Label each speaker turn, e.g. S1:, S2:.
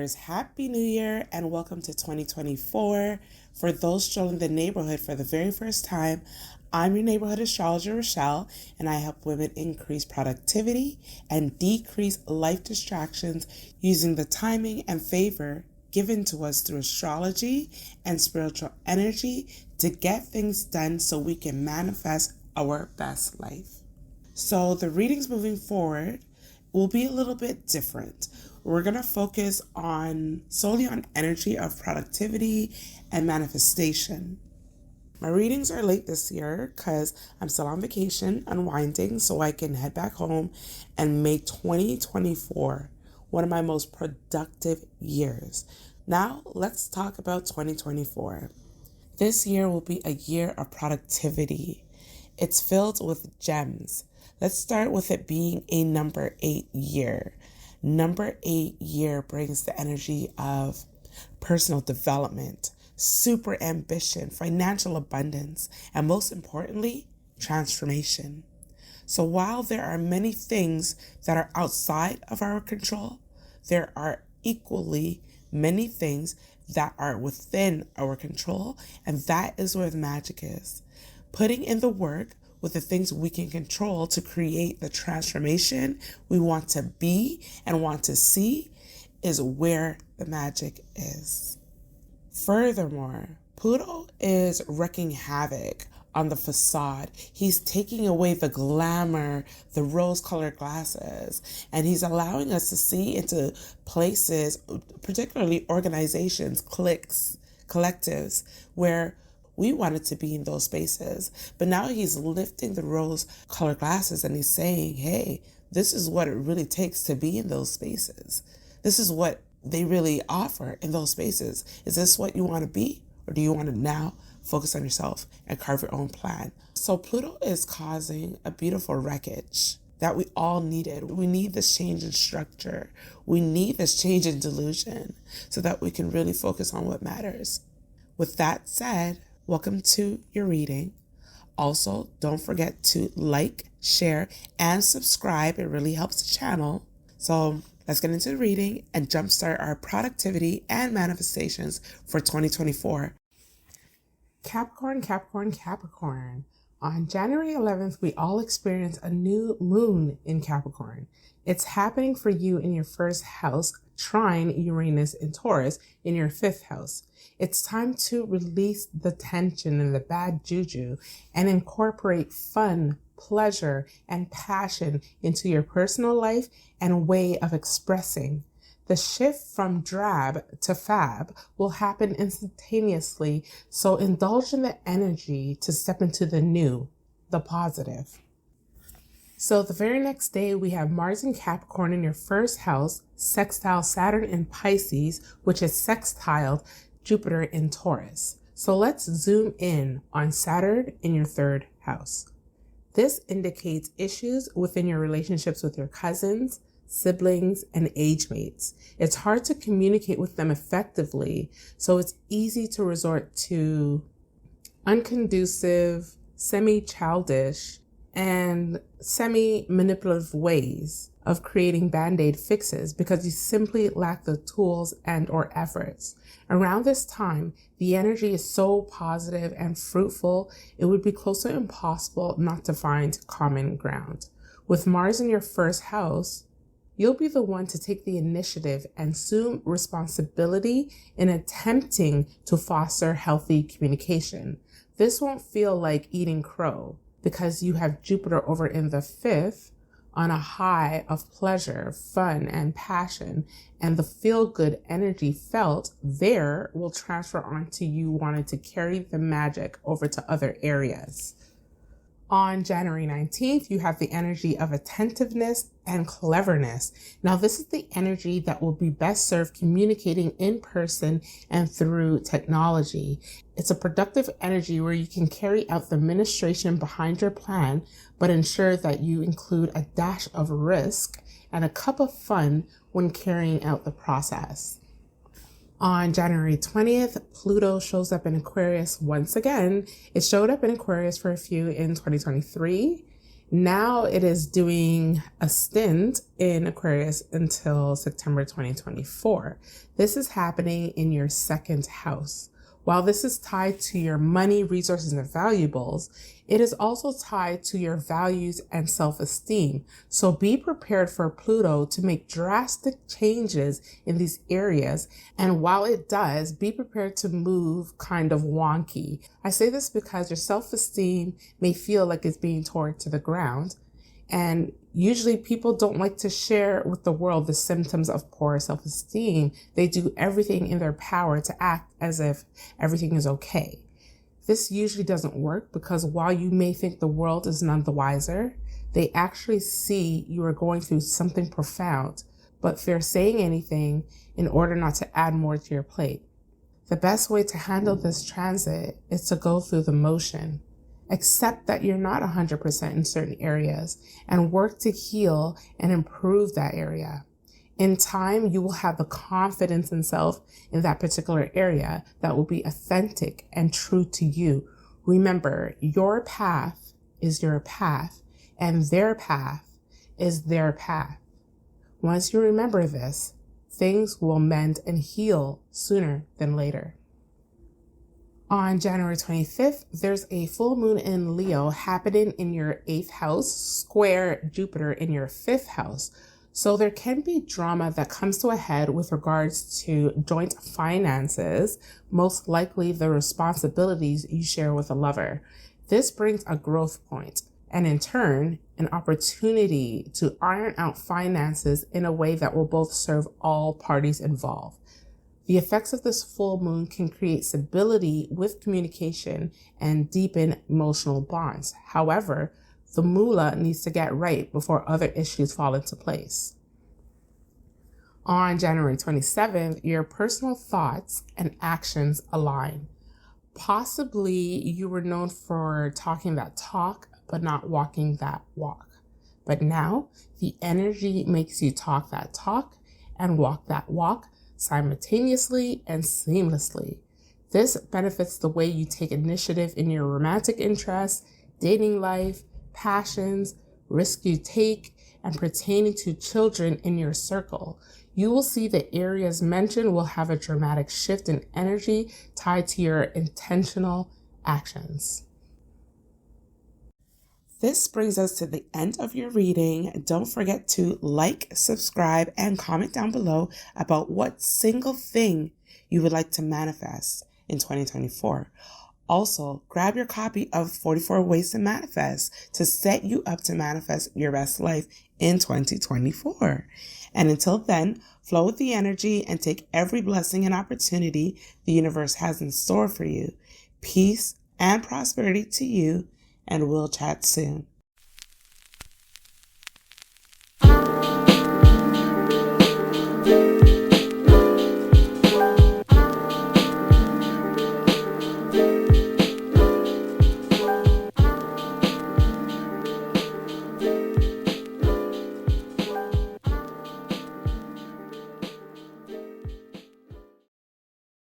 S1: viewers, Happy New Year and welcome to 2024. For those strolling the neighborhood for the very first time, I'm your neighborhood astrologer, Rochelle, and I help women increase productivity and decrease life distractions using the timing and favor given to us through astrology and spiritual energy to get things done so we can manifest our best life. So the readings moving forward will be a little bit different. We're going to focus solely on energy of productivity and manifestation. My readings are late this year because I'm still on vacation, unwinding, so I can head back home and make 2024 one of my most productive years. Now, let's talk about 2024. This year will be a year of productivity. It's filled with gems. Let's start with it being a number 8 year. Number 8 year brings the energy of personal development, super ambition, financial abundance, and most importantly, transformation. So while there are many things that are outside of our control, there are equally many things that are within our control, and that is where the magic is. Putting in the work with the things we can control to create the transformation we want to be and want to see is where the magic is. Furthermore, Pluto is wreaking havoc on the facade. He's taking away the glamour, the rose-colored glasses, and he's allowing us to see into places, particularly organizations, cliques, collectives, where we wanted to be in those spaces. But now he's lifting the rose-colored glasses and he's saying, hey, this is what it really takes to be in those spaces. This is what they really offer in those spaces. Is this what you want to be? Or do you want to now focus on yourself and carve your own plan? So Pluto is causing a beautiful wreckage that we all needed. We need this change in structure. We need this change in delusion so that we can really focus on what matters. With that said, welcome to your reading. Also, don't forget to like, share, and subscribe. It really helps the channel. So let's get into the reading and jumpstart our productivity and manifestations for 2024. Capricorn, Capricorn, Capricorn. On January 11th, we all experience a new moon in Capricorn. It's happening for you in your first house, trine Uranus in Taurus in your 5th house. It's time to release the tension and the bad juju and incorporate fun, pleasure, and passion into your personal life and way of expressing. The shift from drab to fab will happen instantaneously, so indulge in the energy to step into the new, the positive. So the very next day, we have Mars in Capricorn in your 1st house, sextile Saturn in Pisces, which is sextiled Jupiter in Taurus. So let's zoom in on Saturn in your 3rd house. This indicates issues within your relationships with your cousins, siblings, and age mates. It's hard to communicate with them effectively, so it's easy to resort to unconducive, semi-childish, and semi-manipulative ways of creating band-aid fixes because you simply lack the tools and or efforts. Around this time, the energy is so positive and fruitful, it would be close to impossible not to find common ground. With Mars in your 1st house, you'll be the one to take the initiative and assume responsibility in attempting to foster healthy communication. This won't feel like eating crow because you have Jupiter over in the 5th on a high of pleasure, fun, and passion, and the feel-good energy felt there will transfer onto you wanting to carry the magic over to other areas. On January 19th, you have the energy of attentiveness and cleverness. Now, this is the energy that will be best served communicating in person and through technology. It's a productive energy where you can carry out the administration behind your plan, but ensure that you include a dash of risk and a cup of fun when carrying out the process. On January 20th, Pluto shows up in Aquarius once again. It showed up in Aquarius for a few in 2023. Now it is doing a stint in Aquarius until September 2024. This is happening in your second house. While this is tied to your money, resources, and valuables, it is also tied to your values and self-esteem. So be prepared for Pluto to make drastic changes in these areas. And while it does, be prepared to move kind of wonky. I say this because your self-esteem may feel like it's being torn to the ground. And usually people don't like to share with the world the symptoms of poor self-esteem. They do everything in their power to act as if everything is okay. This usually doesn't work because while you may think the world is none the wiser, they actually see you are going through something profound, but fear saying anything in order not to add more to your plate. The best way to handle this transit is to go through the motion. Accept that you're not 100% in certain areas and work to heal and improve that area. In time, you will have the confidence in self in that particular area that will be authentic and true to you. Remember, your path is your path and their path is their path. Once you remember this, things will mend and heal sooner than later. On January 25th, there's a full moon in Leo happening in your 8th house, square Jupiter in your 5th house. So there can be drama that comes to a head with regards to joint finances, most likely the responsibilities you share with a lover. This brings a growth point, and in turn, an opportunity to iron out finances in a way that will both serve all parties involved. The effects of this full moon can create stability with communication and deepen emotional bonds. However, the moolah needs to get right before other issues fall into place. On January 27th, your personal thoughts and actions align. Possibly you were known for talking that talk, but not walking that walk. But now the energy makes you talk that talk and walk that walk simultaneously and seamlessly. This benefits the way you take initiative in your romantic interests, dating life, passions, risks you take, and pertaining to children in your circle. You will see the areas mentioned will have a dramatic shift in energy tied to your intentional actions. This brings us to the end of your reading. Don't forget to like, subscribe, and comment down below about what single thing you would like to manifest in 2024. Also, grab your copy of 44 Ways to Manifest to set you up to manifest your best life in 2024. And until then, flow with the energy and take every blessing and opportunity the universe has in store for you. Peace and prosperity to you, and we'll chat soon.